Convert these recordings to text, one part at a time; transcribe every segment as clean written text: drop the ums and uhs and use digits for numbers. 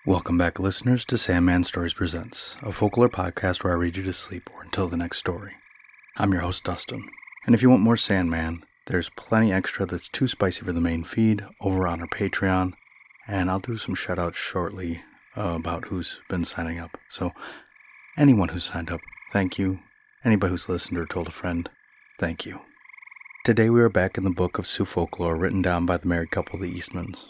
Welcome back, listeners, to Sandman Stories Presents, a folklore podcast where I read you to sleep or until the next story. I'm your host, Dustin, and if you want more Sandman, there's plenty extra that's too spicy for the main feed over on our Patreon, and I'll do some shoutouts shortly about who's been signing up. So, anyone who's signed up, thank you. Anybody who's listened or told a friend, thank you. Today we are back in the book of Sioux folklore written down by the married couple, the Eastmans.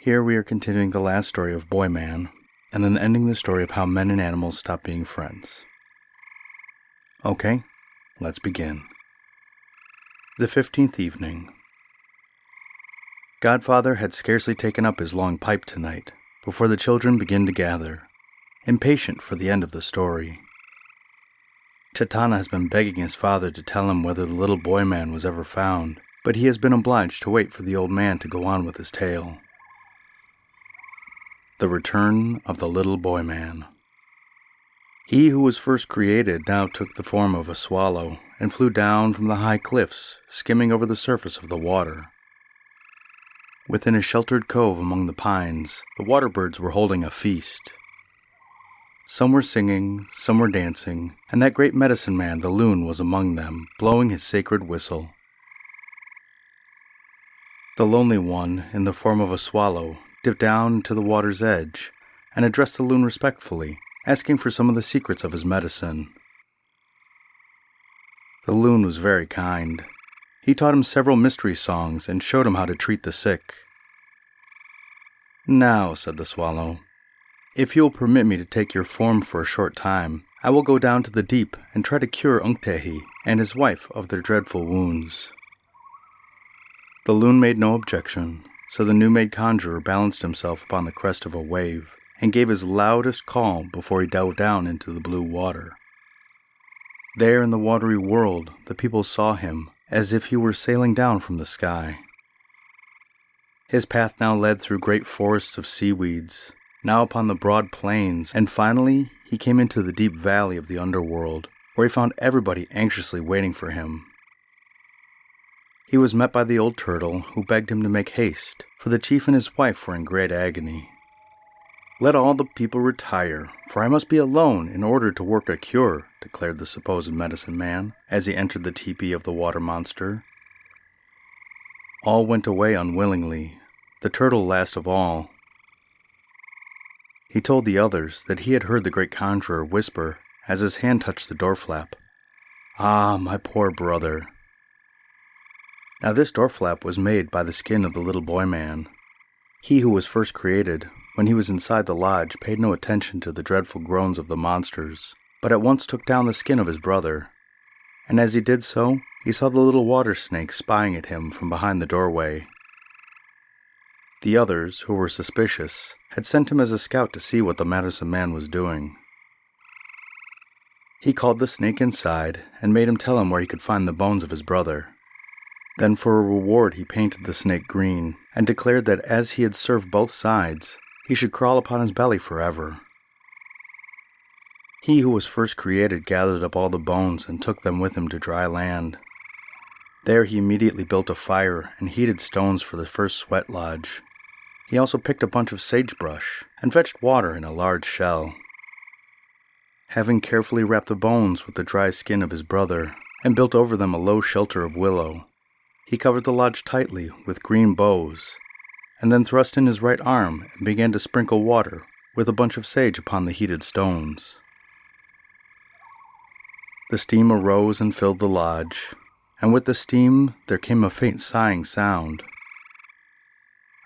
Here we are continuing the last story of Boy Man, and then ending the story of how men and animals stop being friends. Okay, let's begin. The 15th evening. Godfather had scarcely taken up his long pipe tonight, before the children began to gather, impatient for the end of the story. Chitana has been begging his father to tell him whether the little boy man was ever found, but he has been obliged to wait for the old man to go on with his tale. The Return of the Little Boy Man. He who was first created now took the form of a swallow and flew down from the high cliffs, skimming over the surface of the water. Within a sheltered cove among the pines, the water birds were holding a feast. Some were singing, some were dancing, and that great medicine man, the loon, was among them, blowing his sacred whistle. The lonely one, in the form of a swallow, dipped down to the water's edge and addressed the loon respectfully, asking for some of the secrets of his medicine. The loon was very kind. He taught him several mystery songs and showed him how to treat the sick. "Now," said the swallow, "if you will permit me to take your form for a short time, I will go down to the deep and try to cure Unktehi and his wife of their dreadful wounds." The loon made no objection, so the new-made conjurer balanced himself upon the crest of a wave and gave his loudest call before he dove down into the blue water. There in the watery world, the people saw him as if he were sailing down from the sky. His path now led through great forests of seaweeds, now upon the broad plains, and finally he came into the deep valley of the underworld, where he found everybody anxiously waiting for him. He was met by the old turtle, who begged him to make haste, for the chief and his wife were in great agony. "Let all the people retire, for I must be alone in order to work a cure," declared the supposed medicine man, as he entered the tepee of the water monster. All went away unwillingly, the turtle last of all. He told the others that he had heard the great conjurer whisper as his hand touched the door flap, "Ah, my poor brother." Now this door flap was made by the skin of the little boy man. He who was first created, when he was inside the lodge, paid no attention to the dreadful groans of the monsters, but at once took down the skin of his brother. And as he did so, he saw the little water snake spying at him from behind the doorway. The others, who were suspicious, had sent him as a scout to see what the medicine man was doing. He called the snake inside and made him tell him where he could find the bones of his brother. Then for a reward he painted the snake green, and declared that as he had served both sides, he should crawl upon his belly forever. He who was first created gathered up all the bones and took them with him to dry land. There he immediately built a fire and heated stones for the first sweat lodge. He also picked a bunch of sagebrush and fetched water in a large shell. Having carefully wrapped the bones with the dry skin of his brother and built over them a low shelter of willow, he covered the lodge tightly with green boughs, and then thrust in his right arm and began to sprinkle water with a bunch of sage upon the heated stones. The steam arose and filled the lodge, and with the steam there came a faint sighing sound.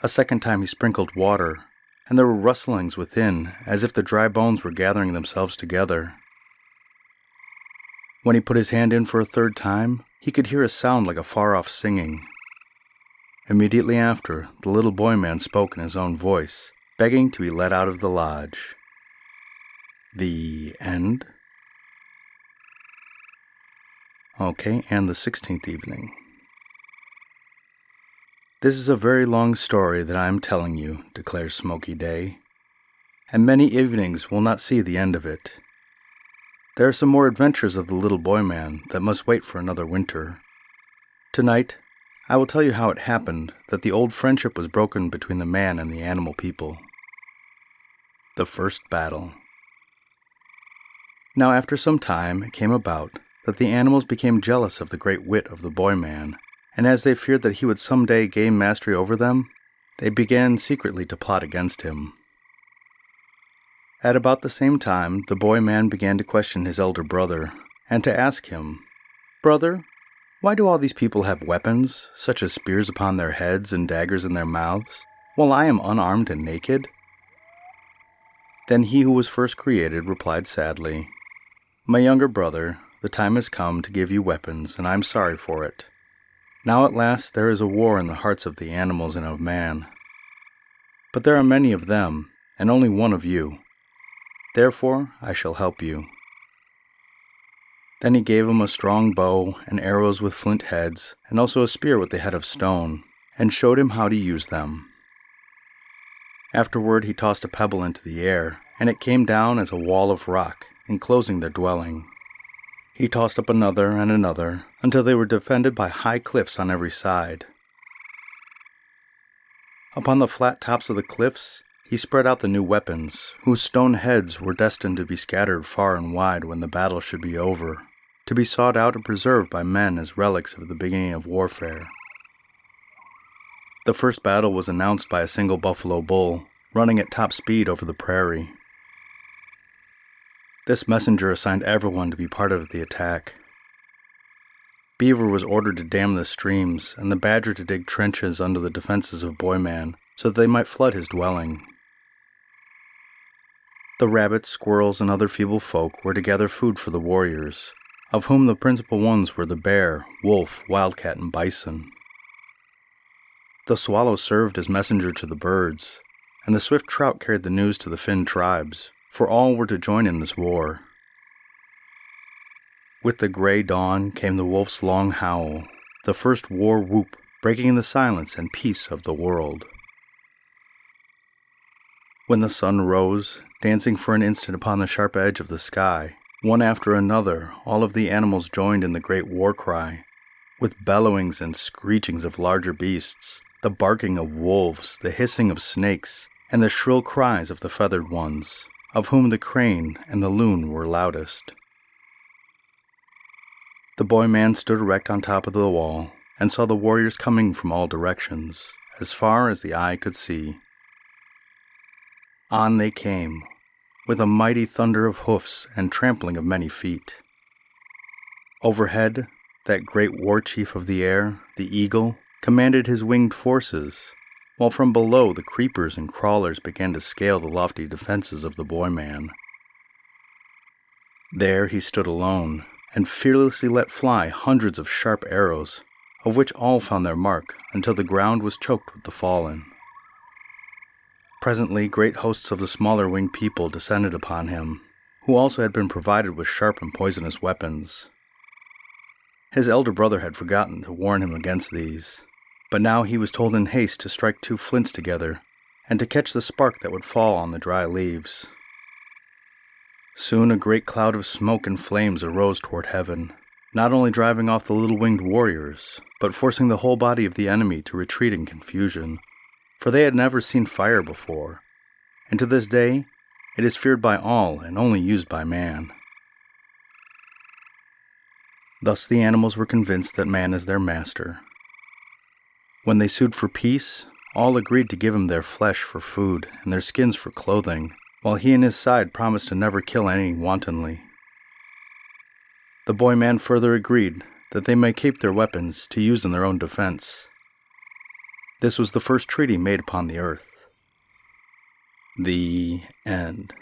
A second time he sprinkled water, and there were rustlings within, as if the dry bones were gathering themselves together. When he put his hand in for a third time, he could hear a sound like a far-off singing. Immediately after, the little boy man spoke in his own voice, begging to be let out of the lodge. The end? Okay, and the 16th evening. "This is a very long story that I am telling you," declares Smoky Day, "and many evenings will not see the end of it. There are some more adventures of the little boy man that must wait for another winter. Tonight, I will tell you how it happened that the old friendship was broken between the man and the animal people. The First Battle. Now after some time it came about that the animals became jealous of the great wit of the boy man, and as they feared that he would some day gain mastery over them, they began secretly to plot against him. At about the same time, the boy man began to question his elder brother, and to ask him, "Brother, why do all these people have weapons, such as spears upon their heads and daggers in their mouths, while I am unarmed and naked?" Then he who was first created replied sadly, "My younger brother, the time has come to give you weapons, and I am sorry for it. Now at last there is a war in the hearts of the animals and of man. But there are many of them, and only one of you. Therefore I shall help you." Then he gave him a strong bow and arrows with flint heads, and also a spear with the head of stone, and showed him how to use them. Afterward he tossed a pebble into the air, and it came down as a wall of rock, enclosing their dwelling. He tossed up another and another, until they were defended by high cliffs on every side. Upon the flat tops of the cliffs, he spread out the new weapons, whose stone heads were destined to be scattered far and wide when the battle should be over, to be sought out and preserved by men as relics of the beginning of warfare. The first battle was announced by a single buffalo bull, running at top speed over the prairie. This messenger assigned everyone to be part of the attack. Beaver was ordered to dam the streams, and the badger to dig trenches under the defenses of Boyman, so that they might flood his dwelling. The rabbits, squirrels, and other feeble folk were to gather food for the warriors, of whom the principal ones were the bear, wolf, wildcat, and bison. The swallow served as messenger to the birds, and the swift trout carried the news to the Finn tribes, for all were to join in this war. With the gray dawn came the wolf's long howl, the first war whoop, breaking the silence and peace of the world. When the sun rose, dancing for an instant upon the sharp edge of the sky, one after another all of the animals joined in the great war cry, with bellowings and screechings of larger beasts, the barking of wolves, the hissing of snakes, and the shrill cries of the feathered ones, of whom the crane and the loon were loudest. The boy man stood erect on top of the wall, and saw the warriors coming from all directions, as far as the eye could see. On they came, with a mighty thunder of hoofs and trampling of many feet. Overhead, that great war chief of the air, the eagle, commanded his winged forces, while from below the creepers and crawlers began to scale the lofty defenses of the boy man. There he stood alone, and fearlessly let fly hundreds of sharp arrows, of which all found their mark until the ground was choked with the fallen. Presently great hosts of the smaller winged people descended upon him, who also had been provided with sharp and poisonous weapons. His elder brother had forgotten to warn him against these, but now he was told in haste to strike two flints together, and to catch the spark that would fall on the dry leaves. Soon a great cloud of smoke and flames arose toward heaven, not only driving off the little winged warriors, but forcing the whole body of the enemy to retreat in confusion, for they had never seen fire before, and to this day it is feared by all and only used by man. Thus the animals were convinced that man is their master. When they sued for peace, all agreed to give him their flesh for food and their skins for clothing, while he and his side promised to never kill any wantonly. The boy man further agreed that they may keep their weapons to use in their own defense. This was the first treaty made upon the earth. The end.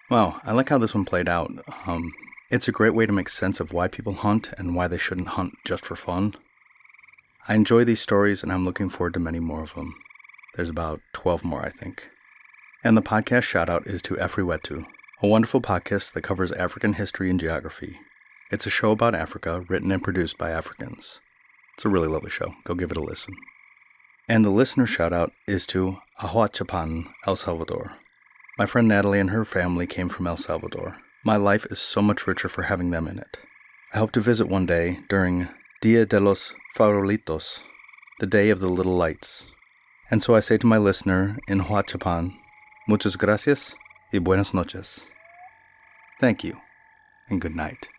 Wow, I like how this one played out. It's a great way to make sense of why people hunt and why they shouldn't hunt just for fun. I enjoy these stories and I'm looking forward to many more of them. There's about 12 more, I think. And the podcast shoutout is to Afriwetu, a wonderful podcast that covers African history and geography. It's a show about Africa, written and produced by Africans. It's a really lovely show. Go give it a listen. And the listener shout-out is to Ahuachapán, El Salvador. My friend Natalie and her family came from El Salvador. My life is so much richer for having them in it. I hope to visit one day during Dia de los Farolitos, the Day of the Little Lights. And so I say to my listener in Ahuachapán, muchas gracias y buenas noches. Thank you, and good night.